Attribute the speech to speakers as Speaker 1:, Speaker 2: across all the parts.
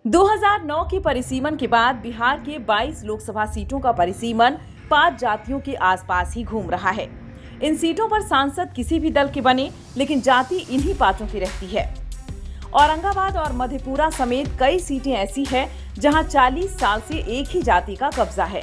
Speaker 1: 2009 के परिसीमन के बाद बिहार के 22 लोकसभा सीटों का परिसीमन 5 जातियों के आसपास ही घूम रहा है। इन सीटों पर सांसद किसी भी दल के बने, लेकिन जाति इन्हीं पांचों की रहती है। औरंगाबाद और मधेपुरा समेत कई सीटें ऐसी हैं जहां 40 साल से एक ही जाति का कब्जा है।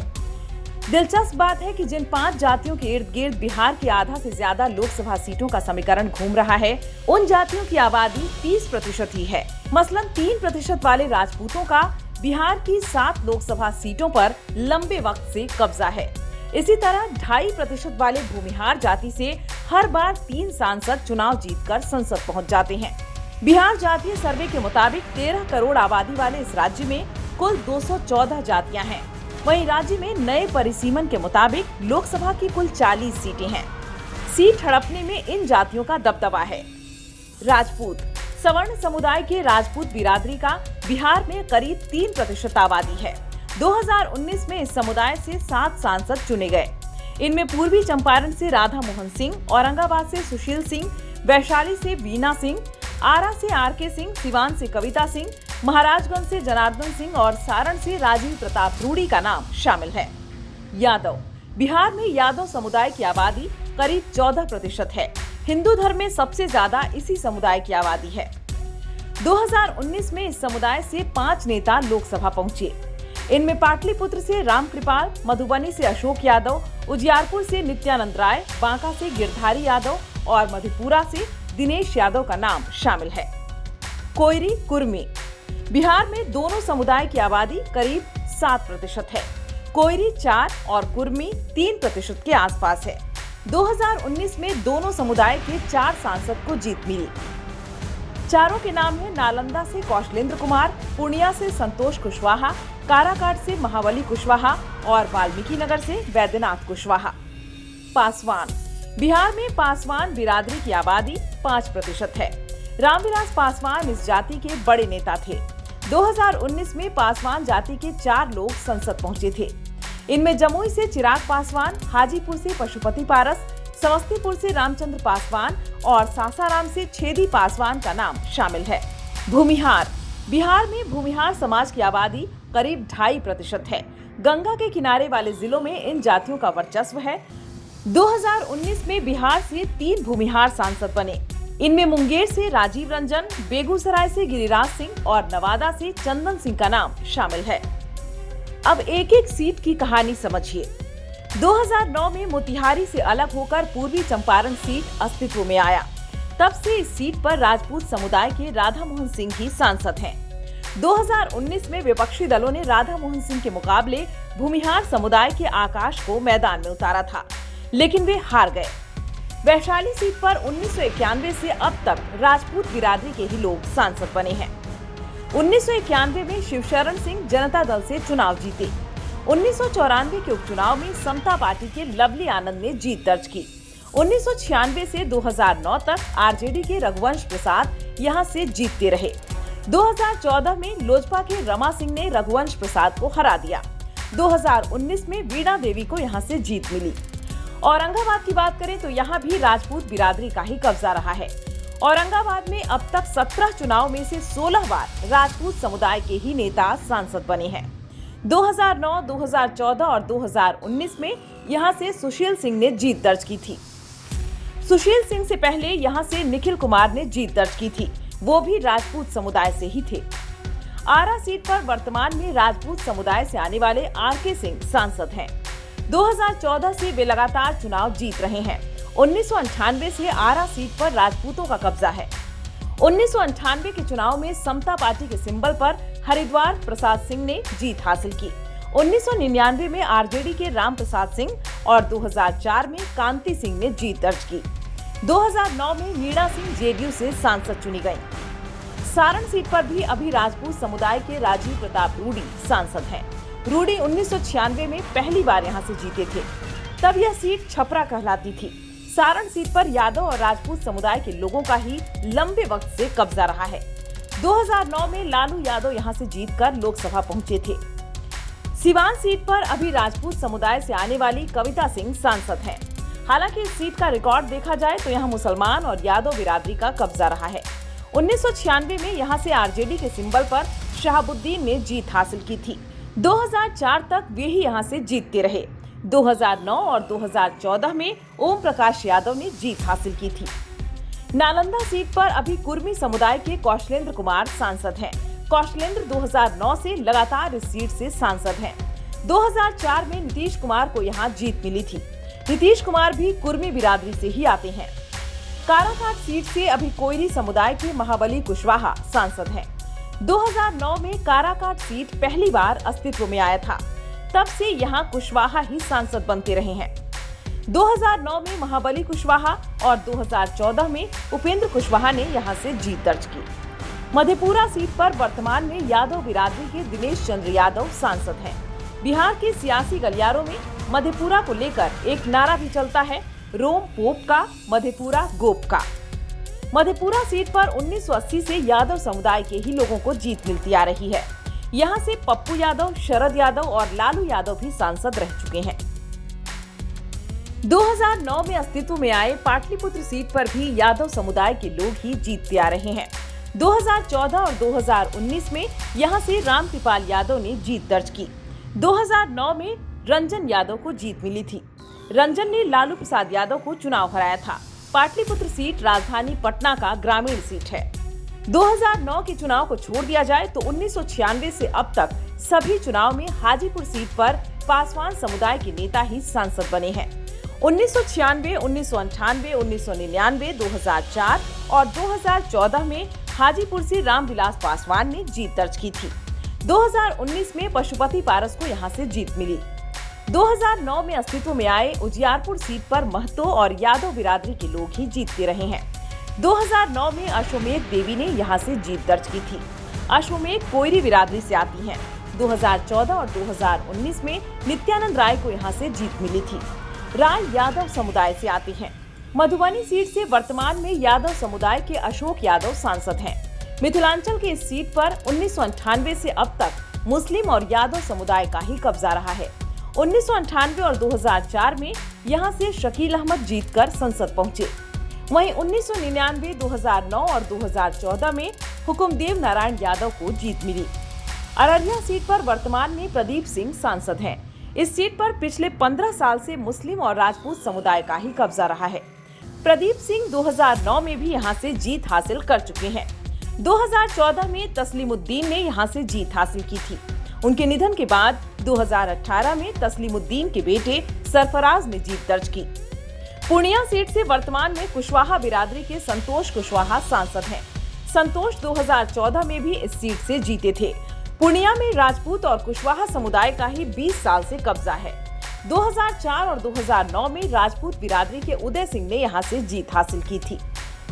Speaker 1: दिलचस्प बात है कि जिन 5 जातियों के इर्द गिर्द बिहार की आधा से ज्यादा लोकसभा सीटों का समीकरण घूम रहा है, उन जातियों की आबादी 30% ही है। मसलन 3% वाले राजपूतों का बिहार की 7 लोकसभा सीटों पर लंबे वक्त से कब्जा है। इसी तरह 2.5% वाले भूमिहार जाति से हर बार 3 सांसद चुनाव जीतकर संसद पहुंच जाते हैं। बिहार जातीय सर्वे के मुताबिक 13 करोड़ आबादी वाले इस राज्य में कुल 214 जातियां हैं। वहीं राज्य में नए परिसीमन के मुताबिक लोकसभा की कुल 40 सीटें हैं। सीट हड़पने में इन जातियों का दबदबा है। राजपूत सवर्ण समुदाय के राजपूत बिरादरी का बिहार में करीब 3% आबादी है। 2019 में इस समुदाय से 7 सांसद चुने गए। इनमें पूर्वी चंपारण से राधा मोहन सिंह, औरंगाबाद से सुशील सिंह, वैशाली से वीना सिंह, आरा से आर.के. सिंह, सिवान से कविता सिंह, महाराजगंज से जनार्दन सिंह और सारण से राजीव प्रताप रूडी का नाम शामिल है। यादव बिहार में यादव समुदाय की आबादी करीब 14% है। हिंदू धर्म में सबसे ज्यादा इसी समुदाय की आबादी है। 2019 में इस समुदाय से 5 नेता लोकसभा पहुंचे। इनमें पाटलिपुत्र से रामकृपाल, मधुबनी से अशोक यादव, उजियारपुर से नित्यानंद राय, बांका से गिरधारी यादव और मधेपुरा से दिनेश यादव का नाम शामिल है। कोयरी कुर्मी बिहार में दोनों समुदाय की आबादी करीब 7% है। कोयरी 4 और कुर्मी 3% के आसपास है। 2019 में दोनों समुदाय के 4 सांसद को जीत मिली। चारों के नाम है नालंदा से कौशलेंद्र कुमार, पूर्णिया से संतोष कुशवाहा, काराकाट से महाबली कुशवाहा और वाल्मीकि नगर से वैद्यनाथ कुशवाहा। पासवान बिहार में पासवान बिरादरी की आबादी 5% है। रामविलास पासवान इस जाति के बड़े नेता थे। 2019 में पासवान जाति के 4 लोग संसद पहुंचे थे। इनमें जमुई से चिराग पासवान, हाजीपुर से पशुपति पारस, समस्तीपुर से रामचंद्र पासवान और सासाराम से छेदी पासवान का नाम शामिल है। भूमिहार बिहार में भूमिहार समाज की आबादी करीब 2.5% है। गंगा के किनारे वाले जिलों में इन जातियों का वर्चस्व है। 2019 में बिहार से 3 भूमिहार सांसद बने। इनमें मुंगेर से राजीव रंजन, बेगूसराय से गिरिराज सिंह और नवादा से चंदन सिंह का नाम शामिल है। अब एक एक सीट की कहानी समझिए। 2009 में मोतिहारी से अलग होकर पूर्वी चंपारण सीट अस्तित्व में आया। तब से इस सीट पर राजपूत समुदाय के राधा मोहन सिंह ही सांसद हैं। 2019 में विपक्षी दलों ने राधा मोहन सिंह के मुकाबले भूमिहार समुदाय के आकाश को मैदान में उतारा था, लेकिन वे हार गए। वैशाली सीट पर 1991 से अब तक राजपूत बिरादरी के ही लोग सांसद बने हैं। 1991 में शिवशरण सिंह जनता दल से चुनाव जीते। 1994 के उपचुनाव में समता पार्टी के लवली आनंद ने जीत दर्ज की। 1996 से 2009 तक आरजेडी के रघुवंश प्रसाद यहां से जीतते रहे। 2014 में लोजपा के रमा सिंह ने रघुवंश प्रसाद को हरा दिया। 2019 में वीणा देवी को यहां से जीत मिली। औरंगाबाद की बात करें तो यहाँ भी राजपूत बिरादरी का ही कब्जा रहा है। औरंगाबाद में अब तक 17 चुनाव में से 16 बार राजपूत समुदाय के ही नेता सांसद बने हैं। 2009, 2014 और 2019 में यहाँ से सुशील सिंह ने जीत दर्ज की थी। सुशील सिंह से पहले यहाँ से निखिल कुमार ने जीत दर्ज की थी, वो भी राजपूत समुदाय से ही थे। आरा सीट पर वर्तमान में राजपूत समुदाय से आने वाले आर.के. सिंह सांसद हैं। 2014 से वे लगातार चुनाव जीत रहे हैं। 1998 से आरा सीट पर राजपूतों का कब्जा है। 1998 के चुनाव में समता पार्टी के सिंबल पर हरिद्वार प्रसाद सिंह ने जीत हासिल की। 1999 में आरजेडी के राम प्रसाद सिंह और 2004 में कांति सिंह ने जीत दर्ज की। 2009 में मीणा सिंह जेडीयू से सांसद चुनी गयी। सारण सीट पर भी अभी राजपूत समुदाय के राजीव प्रताप रूडी सांसद हैं। रूडी 1996 में पहली बार यहां से जीते थे। तब यह सीट छपरा कहलाती थी। सारण सीट पर यादव और राजपूत समुदाय के लोगों का ही लंबे वक्त से कब्जा रहा है। 2009 में लालू यादव यहां से जीतकर लोकसभा पहुंचे थे। सिवान सीट पर अभी राजपूत समुदाय से आने वाली कविता सिंह सांसद हैं। हालांकि इस सीट का रिकॉर्ड देखा जाए तो यहां मुसलमान और यादव बिरादरी का कब्जा रहा है। 1996 में यहां से आरजेडी के सिंबल पर शहाबुद्दीन ने जीत हासिल की थी। 2004 तक वे ही यहां से जीतते रहे। 2009 और 2014 में ओम प्रकाश यादव ने जीत हासिल की थी। नालंदा सीट पर अभी कुर्मी समुदाय के कौशलेंद्र कुमार सांसद हैं। कौशलेंद्र 2009 से लगातार इस सीट से सांसद हैं। 2004 में नीतीश कुमार को यहां जीत मिली थी। नीतीश कुमार भी कुर्मी बिरादरी से ही आते हैं। काराकाट सीट से अभी कोयरी समुदाय के महाबली कुशवाहा सांसद हैं। 2009 में काराकाट सीट पहली बार अस्तित्व में आया था, तब से यहां कुशवाहा ही सांसद बनते रहे हैं। 2009 में महाबली कुशवाहा और 2014 में उपेंद्र कुशवाहा ने यहां से जीत दर्ज की। मधेपुरा सीट पर वर्तमान में यादव बिरादरी के दिनेश चंद्र यादव सांसद हैं। बिहार के सियासी गलियारों में मधेपुरा को लेकर एक नारा भी चलता है, रोम पोप का, मधेपुरा गोप का। मधेपुरा सीट पर 1980 से यादव समुदाय के ही लोगों को जीत मिलती आ रही है। यहां से पप्पू यादव, शरद यादव और लालू यादव भी सांसद रह चुके हैं। 2009 में अस्तित्व में आए पाटलिपुत्र सीट पर भी यादव समुदाय के लोग ही जीतते आ रहे हैं। 2014 और 2019 में यहां से रामकृपाल यादव ने जीत दर्ज की। 2009 में रंजन यादव को जीत मिली थी। रंजन ने लालू प्रसाद यादव को चुनाव हराया था। पाटलिपुत्र सीट राजधानी पटना का ग्रामीण सीट है। 2009 के चुनाव को छोड़ दिया जाए तो 1996 से अब तक सभी चुनाव में हाजीपुर सीट पर पासवान समुदाय के नेता ही सांसद बने हैं। 1996, 1998, 1999, 2004 और 2014 में हाजीपुर से रामविलास पासवान ने जीत दर्ज की थी। 2019 में पशुपति पारस को यहां से जीत मिली। 2009 में अस्तित्व में आए उजियारपुर सीट पर महतो और यादव बिरादरी के लोग ही जीतते रहे हैं। 2009 में अश्वमेध देवी ने यहां से जीत दर्ज की थी। अश्वमेध कोयरी बिरादरी से आती हैं। 2014 और 2019 में नित्यानंद राय को यहां से जीत मिली थी। राय यादव समुदाय से आते हैं। मधुबनी सीट से वर्तमान में यादव समुदाय के अशोक यादव सांसद हैं। मिथिलांचल के इस सीट पर 1998 से अब तक मुस्लिम और यादव समुदाय का ही कब्जा रहा है। 1998 और 2004 में यहां से शकील अहमद जीतकर संसद पहुंचे। वहीं 1999, 2009 और 2014 में हुकुमदेव नारायण यादव को जीत मिली। अररिया सीट पर वर्तमान में प्रदीप सिंह सांसद हैं। इस सीट पर पिछले 15 साल से मुस्लिम और राजपूत समुदाय का ही कब्जा रहा है। प्रदीप सिंह 2009 में भी यहां से जीत हासिल कर चुके हैं। 2014 में तस्लीमुद्दीन ने यहां से जीत हासिल की थी। उनके निधन के बाद 2018 में तस्लीमुद्दीन के बेटे सरफराज ने जीत दर्ज की। पूर्णिया सीट से वर्तमान में कुशवाहा बिरादरी के संतोष कुशवाहा सांसद हैं। संतोष 2014 में भी इस सीट से जीते थे। पूर्णिया में राजपूत और कुशवाहा समुदाय का ही 20 साल से कब्जा है। 2004 और 2009 में राजपूत बिरादरी के उदय सिंह ने यहां से जीत हासिल की थी।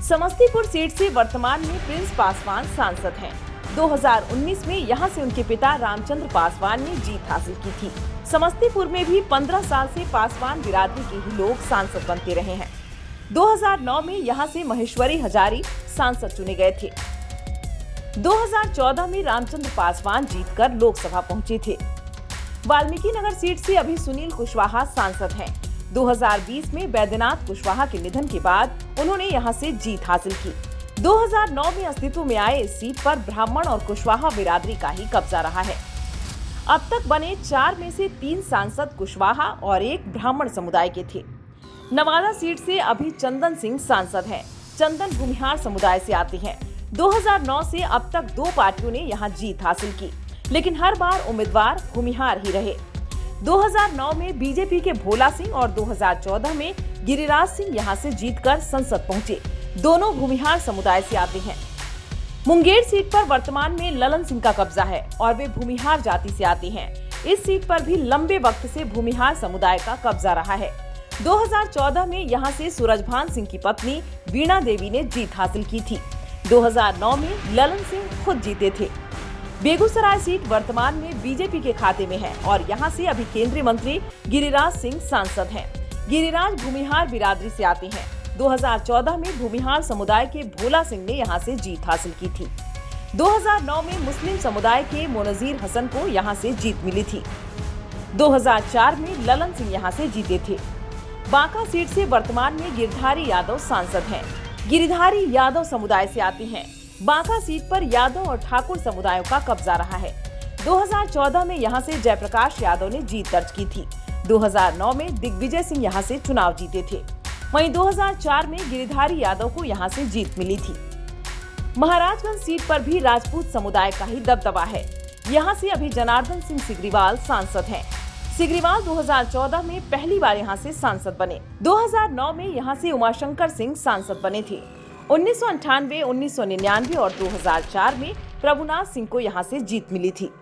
Speaker 1: समस्तीपुर सीट से वर्तमान में प्रिंस पासवान सांसद हैं। 2019 में यहां से उनके पिता रामचंद्र पासवान ने जीत हासिल की थी। समस्तीपुर में भी 15 साल से पासवान बिरादरी के ही लोग सांसद बनते रहे हैं। 2009 में यहां से महेश्वरी हजारी सांसद चुने गए थे। 2014 में रामचंद्र पासवान जीतकर लोकसभा पहुंचे थे। वाल्मीकि नगर सीट से अभी सुनील कुशवाहा सांसद हैं। 2020 में बैद्यनाथ कुशवाहा के निधन के बाद उन्होंने यहां से जीत हासिल की। 2009 में अस्तित्व में आए इस सीट पर ब्राह्मण और कुशवाहा बिरादरी का ही कब्जा रहा है। अब तक बने 4 में से 3 सांसद कुशवाहा और 1 ब्राह्मण समुदाय के थे। नवादा सीट से अभी चंदन सिंह सांसद हैं। चंदन भूमिहार समुदाय से आते हैं। 2009 से अब तक 2 पार्टियों ने यहां जीत हासिल की, लेकिन हर बार उम्मीदवार भूमिहार ही रहे। 2009 में बीजेपी के भोला सिंह और 2014 में गिरिराज सिंह यहां से जीतकर संसद पहुंचे। दोनों भूमिहार समुदाय से आते हैं। मुंगेर सीट पर वर्तमान में ललन सिंह का कब्जा है और वे भूमिहार जाति से आते हैं। इस सीट पर भी लंबे वक्त से भूमिहार समुदाय का कब्जा रहा है। 2014 में यहां से सूरजभान सिंह की पत्नी वीणा देवी ने जीत हासिल की थी। 2009 में ललन सिंह खुद जीते थे। बेगूसराय सीट वर्तमान में बीजेपी के खाते में है और यहां से अभी केंद्रीय मंत्री गिरिराज सिंह सांसद हैं। गिरिराज भूमिहार बिरादरी से आते हैं। 2014 में भूमिहार समुदाय के भोला सिंह ने यहां से जीत हासिल की थी। 2009 में मुस्लिम समुदाय के मोनजीर हसन को यहां से जीत मिली थी। 2004 में ललन सिंह यहां से जीते थे। बांका सीट से वर्तमान में गिरधारी यादव सांसद हैं। गिरधारी यादव समुदाय से आते हैं। बांका सीट पर यादव और ठाकुर समुदायों का कब्जा रहा है। 2014 में यहां से जयप्रकाश यादव ने जीत दर्ज की थी। 2009 में दिग्विजय सिंह यहां से चुनाव जीते थे। वहीं 2004 में गिरिधारी यादव को यहां से जीत मिली थी। महाराजगंज सीट पर भी राजपूत समुदाय का ही दबदबा है। यहां से अभी जनार्दन सिंह सिग्रीवाल सांसद हैं। सिग्रीवाल 2014 में पहली बार यहां से सांसद बने। 2009 में यहां से उमाशंकर सिंह सांसद बने थे। 1998, 1999 और 2004 में प्रभुनाथ सिंह को यहां से जीत मिली थी।